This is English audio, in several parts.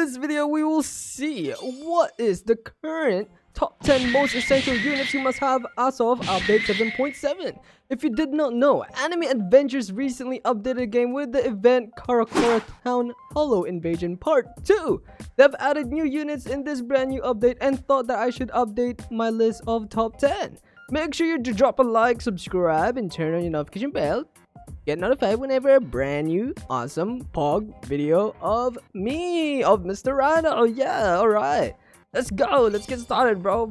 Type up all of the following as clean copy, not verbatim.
this video, we will see what is the current top 10 most essential units you must have as of update 7.7. If you did not know, Anime Adventures recently updated the game with the event Karakora Town Hollow Invasion Part 2. They've added new units in this brand new update and thought that I should update my list of top 10. Make sure you drop a like, subscribe, and turn on your notification bell. Get notified whenever a brand new, awesome POG video of me, of MrRhino. Oh yeah, alright. Let's go. Let's get started, bro.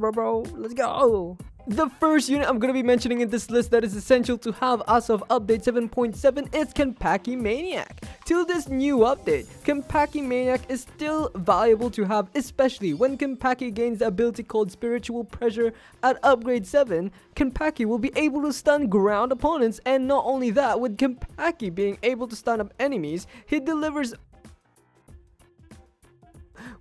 Let's go. The first unit I'm going to be mentioning in this list that is essential to have as of update 7.7 is Kenpachi Maniac. Till this new update, Kenpachi Maniac is still valuable to have, especially when Kenpachi gains the ability called Spiritual Pressure at upgrade 7. Kenpachi will be able to stun ground opponents, and not only that, with Kenpachi being able to stun up enemies, he delivers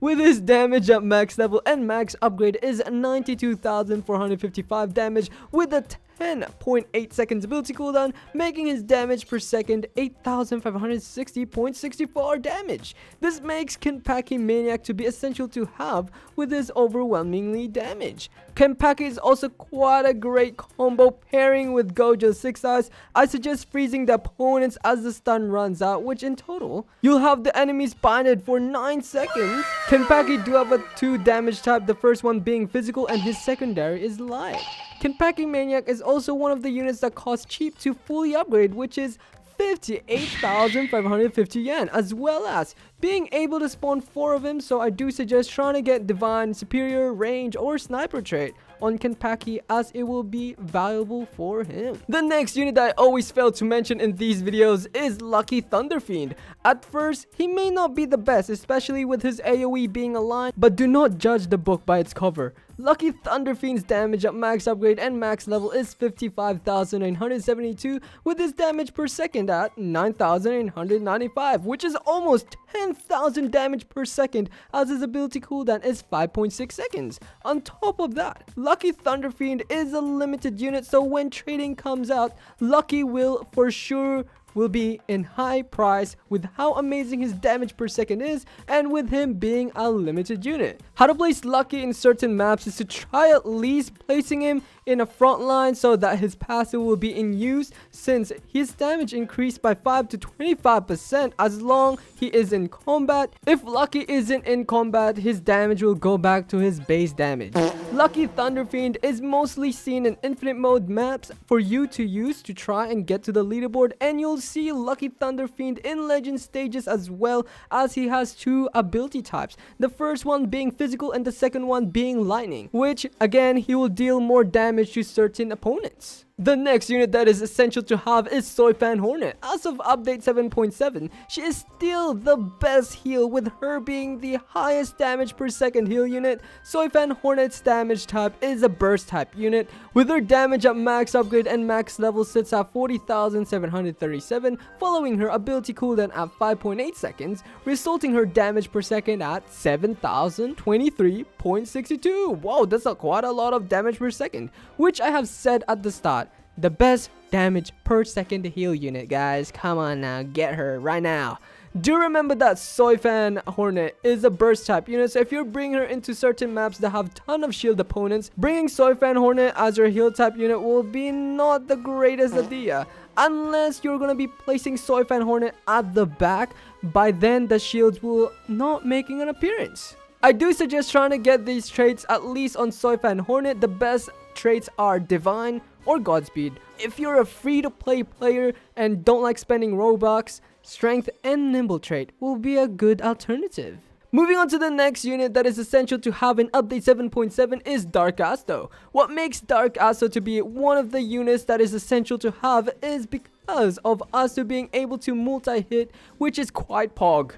with his damage at max level, and max upgrade is 92,455 damage with a 10.8 seconds ability cooldown, making his damage per second 8,560.64 damage. This makes Kenpachi Maniac to be essential to have with his overwhelmingly damage. Kenpachi is also quite a great combo pairing with Gojo's 6 Eyes. I suggest freezing the opponents as the stun runs out, which in total, you'll have the enemies binded for 9 seconds. Kenpachi do have a 2 damage type, the first one being physical and his secondary is light. Kenpachi Maniac is also one of the units that cost cheap to fully upgrade, which is 58,550 yen, as well as being able to spawn 4 of him, so I do suggest trying to get Divine, Superior, Range, or Sniper trait on Kenpachi, as it will be valuable for him. The next unit that I always fail to mention in these videos is Lucky Thunder Fiend. At first, he may not be the best, especially with his AoE being aligned, but do not judge the book by its cover. Lucky Thunder Fiend's damage at max upgrade and max level is 55,972 with his damage per second at 9,895, which is almost 10,000 damage per second, as his ability cooldown is 5.6 seconds. On top of that, Lucky Thunder Fiend is a limited unit, so when trading comes out, Lucky will for sure be in high price with how amazing his damage per second is, and with him being a limited unit. How to place Lucky in certain maps is to try at least placing him in a front line so that his passive will be in use, since his damage increased by 5 to 25% as long he is in combat. If Lucky isn't in combat, his damage will go back to his base damage. Lucky Thunder Fiend is mostly seen in infinite mode maps for you to use to try and get to the leaderboard, and you'll see Lucky Thunder Fiend in legend stages as well, as he has 2 ability types, the first one being physical and the second one being lightning, which again he will deal more damage to certain opponents. The next unit that is essential to have is Soifan Hornet. As of update 7.7, she is still the best heal, with her being the highest damage per second heal unit. Soifan Hornet's damage type is a burst type unit, with her damage at max upgrade and max level sits at 40,737, following her ability cooldown at 5.8 seconds, resulting her damage per second at 7,023.62. Wow, that's quite a lot of damage per second, which I have said at the start, the best damage per second heal unit, guys. Come on now, get her right now. Do remember that Soifan Hornet is a burst type unit, so if you're bringing her into certain maps that have ton of shield opponents, bringing Soifan Hornet as your heal type unit will be not the greatest idea, unless you're gonna be placing Soifan Hornet at the back. By then the shields will not making an appearance. I do suggest trying to get these traits at least on Soifan Hornet. The best traits are Divine or Godspeed. If you're a free-to-play player and don't like spending Robux, Strength and Nimble trait will be a good alternative. Moving on to the next unit that is essential to have in update 7.7 is Dark Asto. What makes Dark Asto to be one of the units that is essential to have is because of Asto being able to multi-hit, which is quite pog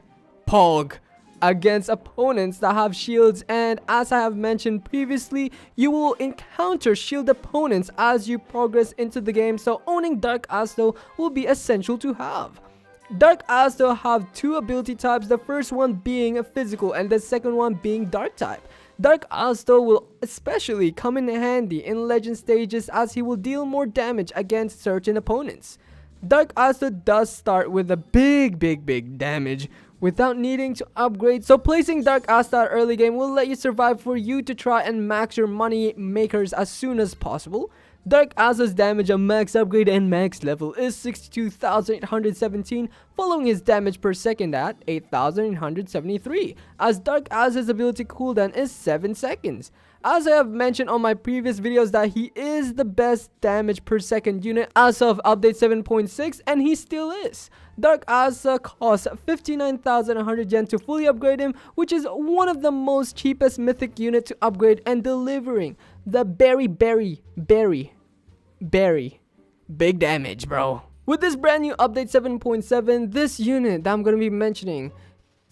against opponents that have shields, and as I have mentioned previously, you will encounter shield opponents as you progress into the game, so owning Dark Asto will be essential to have. Dark Asto have 2 ability types, the first one being a physical and the second one being dark type. Dark Asto will especially come in handy in legend stages, as he will deal more damage against certain opponents. Dark Aizo does start with a big damage, without needing to upgrade. So placing Dark Asta early game will let you survive for you to try and max your money makers as soon as possible. Dark Asta's damage on max upgrade and max level is 62,817, following his damage per second at 8,873, as Dark Asta's ability cooldown is 7 seconds. As I have mentioned on my previous videos that he is the best damage per second unit as of update 7.6, and he still is. Dark Asta costs 59,100 yen to fully upgrade him, which is one of the most cheapest mythic unit to upgrade, and delivering the very big damage, bro. With this brand new update 7.7, this unit that I'm gonna be mentioning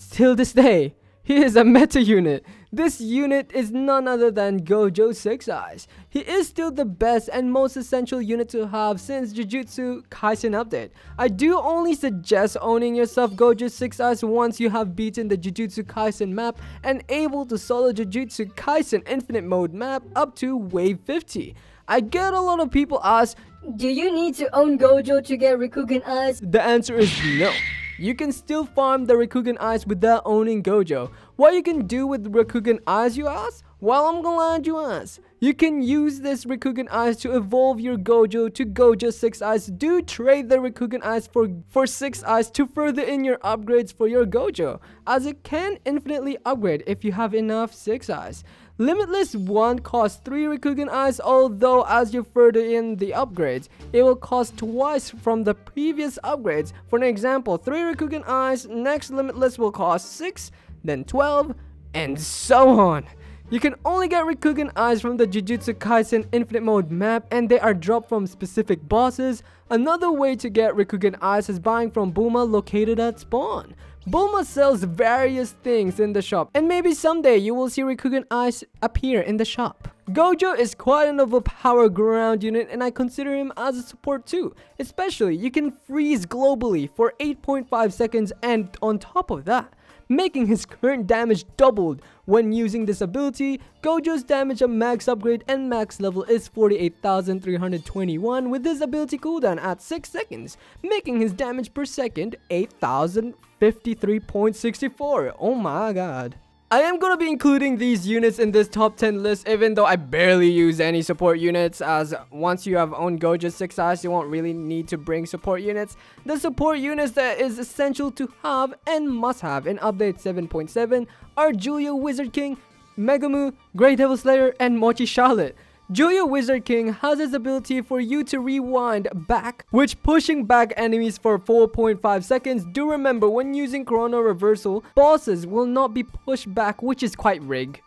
till this day, he is a meta unit. This unit is none other than Gojo 6 Eyes. He is still the best and most essential unit to have since Jujutsu Kaisen update. I do only suggest owning yourself Gojo 6 Eyes once you have beaten the Jujutsu Kaisen map and able to solo Jujutsu Kaisen Infinite Mode map up to wave 50. I get a lot of people ask, do you need to own Gojo to get Rikugen Eyes? The answer is no. You can still farm the Rikugen Eyes without owning Gojo. What you can do with Rikugen Eyes, you ask? Well, I'm glad you asked. You can use this Rikugen Eyes to evolve your Gojo to Gojo 6 Eyes. Do trade the Rikugen Eyes for 6 Eyes to further in your upgrades for your Gojo, as it can infinitely upgrade if you have enough 6 Eyes. Limitless 1 costs 3 Rikugen Eyes, although as you further in the upgrades, it will cost twice from the previous upgrades. For an example, 3 Rikugen Eyes, next Limitless will cost 6, then 12, and so on. You can only get Rikugen Eyes from the Jujutsu Kaisen Infinite Mode map, and they are dropped from specific bosses. Another way to get Rikugen Eyes is buying from Bulma located at spawn. Bulma sells various things in the shop, and maybe someday you will see Rikugen Eyes appear in the shop. Gojo is quite an overpowered ground unit, and I consider him as a support too. Especially, you can freeze globally for 8.5 seconds, and on top of that, making his current damage doubled when using this ability. Gojo's damage on max upgrade and max level is 48,321 with his ability cooldown at 6 seconds, making his damage per second 8,053.64. Oh my god. I am gonna be including these units in this top 10 list, even though I barely use any support units, as once you have owned Gojo 6 Eyes, you won't really need to bring support units. The support units that is essential to have and must have in update 7.7 are Julia Wizard King, Megumu, Grey Devil Slayer, and Mochi Charlotte. Julia Wizard King has his ability for you to rewind back, which pushing back enemies for 4.5 seconds. Do remember, when using Chrono Reversal, bosses will not be pushed back, which is quite rigged,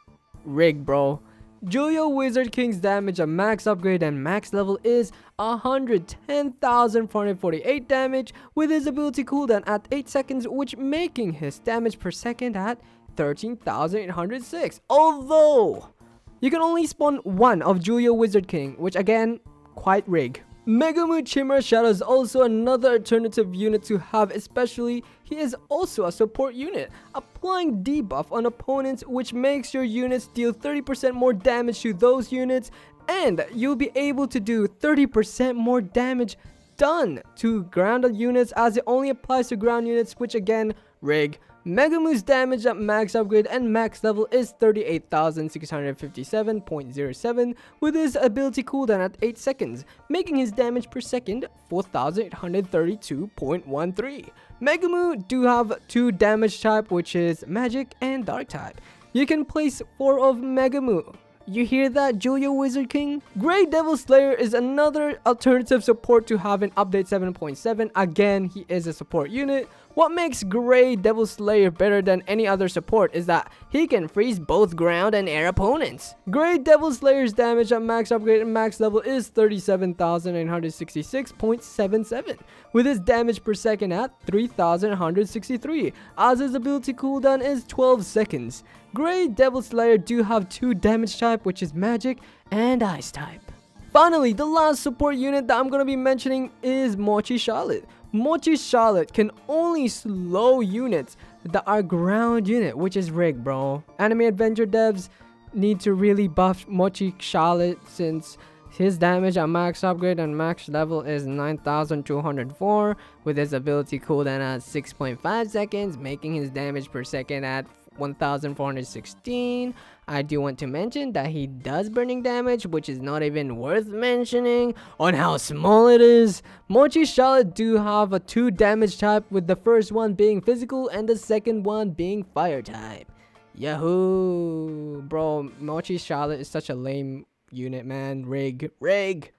bro. Julia Wizard King's damage on max upgrade and max level is 110,448 damage with his ability cooldown at 8 seconds, which making his damage per second at 13,806. Although you can only spawn one of Julia Wizard King, which again, quite rigged. Megumu Chimera Shadow is also another alternative unit to have, especially he is also a support unit, applying debuff on opponents, which makes your units deal 30% more damage to those units, and you'll be able to do 30% more damage done to grounded units, as it only applies to ground units, which again, rig. Megumu's damage at max upgrade and max level is 38,657.07 with his ability cooldown at 8 seconds, making his damage per second 4,832.13. Megumu do have 2 damage type, which is magic and dark type. You can place 4 of Megumu. You hear that, Julia Wizard King? Grey Devil Slayer is another alternative support to have in update 7.7. Again, he is a support unit. What makes Grey Devil Slayer better than any other support is that he can freeze both ground and air opponents. Grey Devil Slayer's damage at max upgrade and max level is 37,966.77 with his damage per second at 3,163, as his ability cooldown is 12 seconds. Grey Devil Slayer do have 2 damage type, which is magic and ice type. Finally, the last support unit that I'm going to be mentioning is Mochi Charlotte. Mochi Charlotte can only slow units that are ground unit, which is rigged, bro. Anime adventure devs need to really buff Mochi Charlotte, since His damage at max upgrade and max level is 9204, with his ability cooldown at 6.5 seconds, making his damage per second at 1416. I do want to mention that he does burning damage, which is not even worth mentioning on how small it is. Mochi Charlotte do have a 2 damage type, with the first one being physical and the second one being fire type. Yahoo! Bro, Mochi Charlotte is such a lame unit, man. Rig.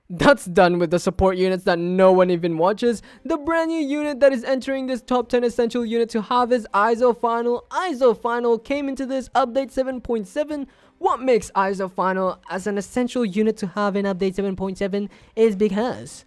That's done with the support units that no one even watches. The brand new unit that is entering this top 10 essential unit to have is Aizo Final. Aizo Final came into this update 7.7. What makes Aizo Final as an essential unit to have in update 7.7 is because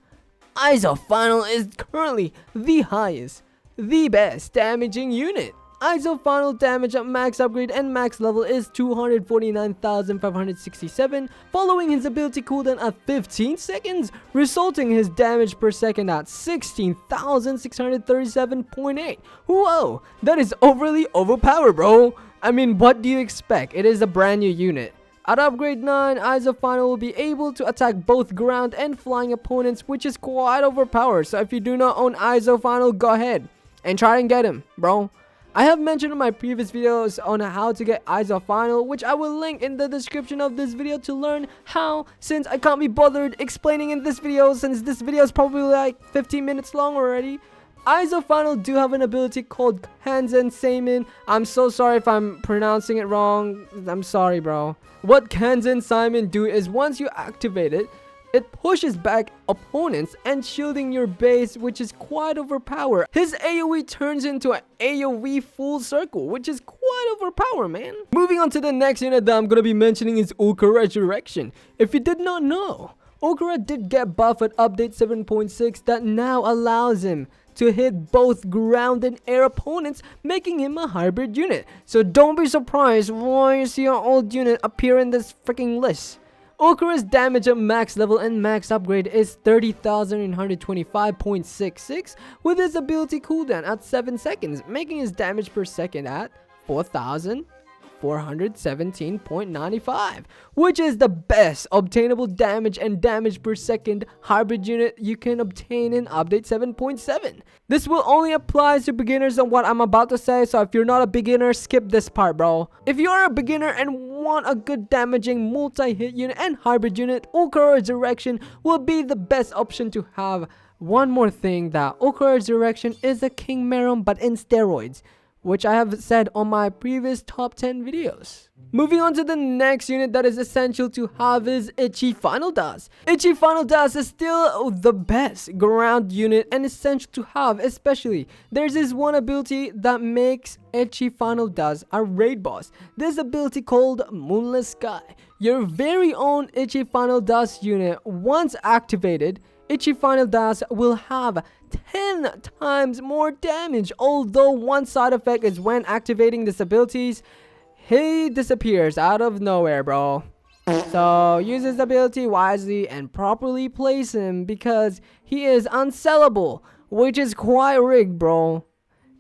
Aizo Final is currently the highest, the best damaging unit. Aizo Final damage at max upgrade and max level is 249,567, following his ability cooldown at 15 seconds, resulting his damage per second at 16,637.8. Whoa, that is overly overpowered, bro. I mean, what do you expect? It is a brand new unit. At upgrade 9, Aizo Final will be able to attack both ground and flying opponents, which is quite overpowered. So if you do not own Aizo Final, go ahead and try and get him, bro. I have mentioned in my previous videos on how to get Aizo Final, which I will link in the description of this video to learn how, since I can't be bothered explaining in this video, since this video is probably like 15 minutes long already. Aizo Final do have an ability called Kanzen Seimin. I'm so sorry if I'm pronouncing it wrong. I'm sorry, bro. What Kanzen Seimin do is once you activate it, it pushes back opponents and shielding your base, which is quite overpowered. His AoE turns into an AoE full circle, which is quite overpowered, man. Moving on to the next unit that I'm gonna be mentioning is Ultra Resurrection. If you did not know, Ultra did get buff at update 7.6 that now allows him to hit both ground and air opponents, making him a hybrid unit. So don't be surprised when you see an old unit appear in this freaking list. Okura's damage at max level and max upgrade is 30,125.66, with his ability cooldown at 7 seconds, making his damage per second at 4,417.95, which is the best obtainable damage and damage per second hybrid unit you can obtain in update 7.7. This will only apply to beginners on what I'm about to say, so if you're not a beginner, skip this part, bro. If you are a beginner and want a good damaging multi-hit unit and hybrid unit, Ultra Resurrection will be the best option to have. One more thing, that Ultra Resurrection is a King Meron but in steroids, which I have said on my previous top 10 videos. Moving on to the next unit that is essential to have is Ichi Final Das. Ichi Final Das is still the best ground unit and essential to have, especially there's this one ability that makes Ichi Final Das a raid boss. This ability called Moonless Sky. Your very own Ichi Final Das unit, once activated, Ichi Final Das will have 10 times more damage, although one side effect is when activating this abilities, he disappears out of nowhere, bro. So use his ability wisely and properly place him because he is unsellable, which is quite rigged, bro.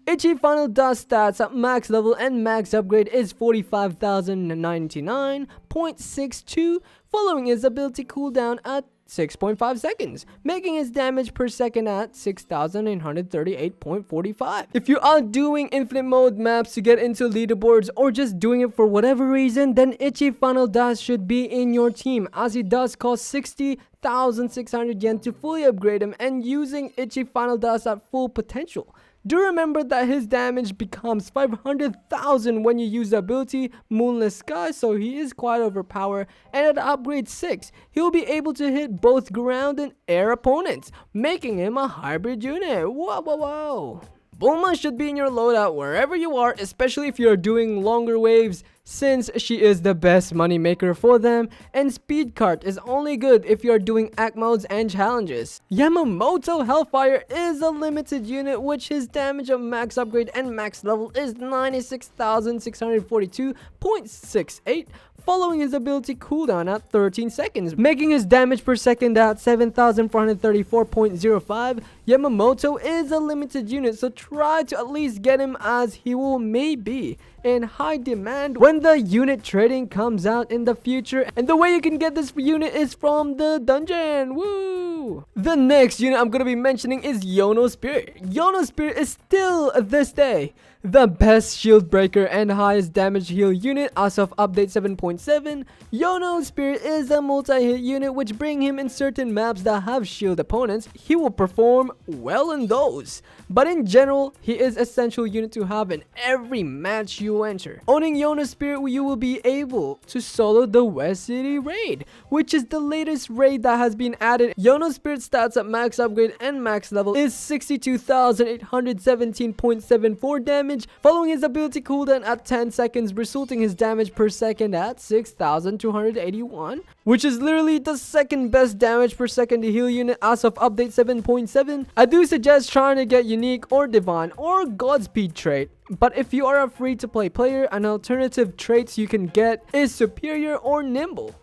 Ichi Final Das stats at max level and max upgrade is 45,099.62, following his ability cooldown at 6.5 seconds, making his damage per second at 6,938.45. If you are doing infinite mode maps to get into leaderboards or just doing it for whatever reason, then Ichi Final Das should be in your team, as he does cost 60,600 yen to fully upgrade him, and using Ichi Final Das at full potential. Do remember that his damage becomes 500,000 when you use the ability Moonless Sky, so he is quite overpowered, and at upgrade 6, he'll be able to hit both ground and air opponents, making him a hybrid unit. Whoa. Bulma should be in your loadout wherever you are, especially if you're doing longer waves, since she is the best money maker for them, and Speed Cart is only good if you're doing act modes and challenges. Yamamoto Hellfire is a limited unit, which his damage of max upgrade and max level is 96,642.68, following his ability cooldown at 13 seconds, making his damage per second at 7,434.05. Yamamoto is a limited unit, so try to at least get him, as he will maybe in high demand when the unit trading comes out in the future. And the way you can get this unit is from the dungeon. Woo! The next unit I'm gonna be mentioning is Yono Spirit. Yono Spirit is still this day the best shield breaker and highest damage heal unit as of update 7.7. Yono Spirit is a multi-hit unit which bring him in certain maps that have shield opponents. He will perform well in those, but in general he is essential unit to have in every match you enter. Owning Yono Spirit, you will be able to solo the West City raid, which is the latest raid that has been added. Yono Spirit stats at max upgrade and max level is 62,817.74 damage, following his ability cooldown at 10 seconds, resulting his damage per second at 6,281, which is literally the second best damage per second heal unit as of update 7.7. I do suggest trying to get unique or divine or Godspeed trait, but if you are a free to play player, an alternative traits you can get is superior or nimble.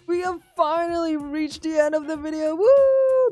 We have finally reached the end of the video. Woo!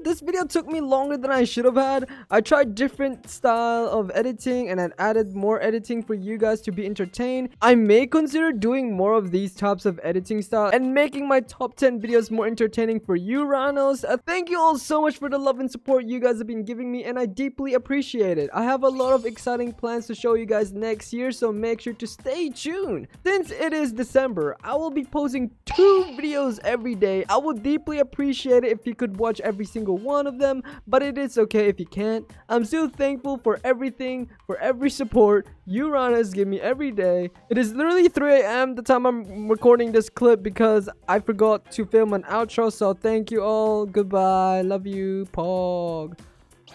This video took me longer than I should have had. I tried different style of editing and I added more editing for you guys to be entertained. I may consider doing more of these types of editing style and making my top 10 videos more entertaining for you rhinos. Thank you all so much for the love and support you guys have been giving me, and I deeply appreciate it. I have a lot of exciting plans to show you guys next year, so make sure to stay tuned. Since it is December, I will be posting 2 videos every day. I would deeply appreciate it if you could watch every single one of them, but it is okay if you can't. I'm still thankful for everything, for every support you rhinos give me every day. It is literally 3 a.m. the time I'm recording this clip because I forgot to film an outro, so thank you all. Goodbye. Love you. Pog.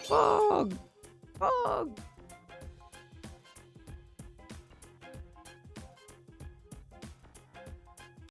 Pog. Pog.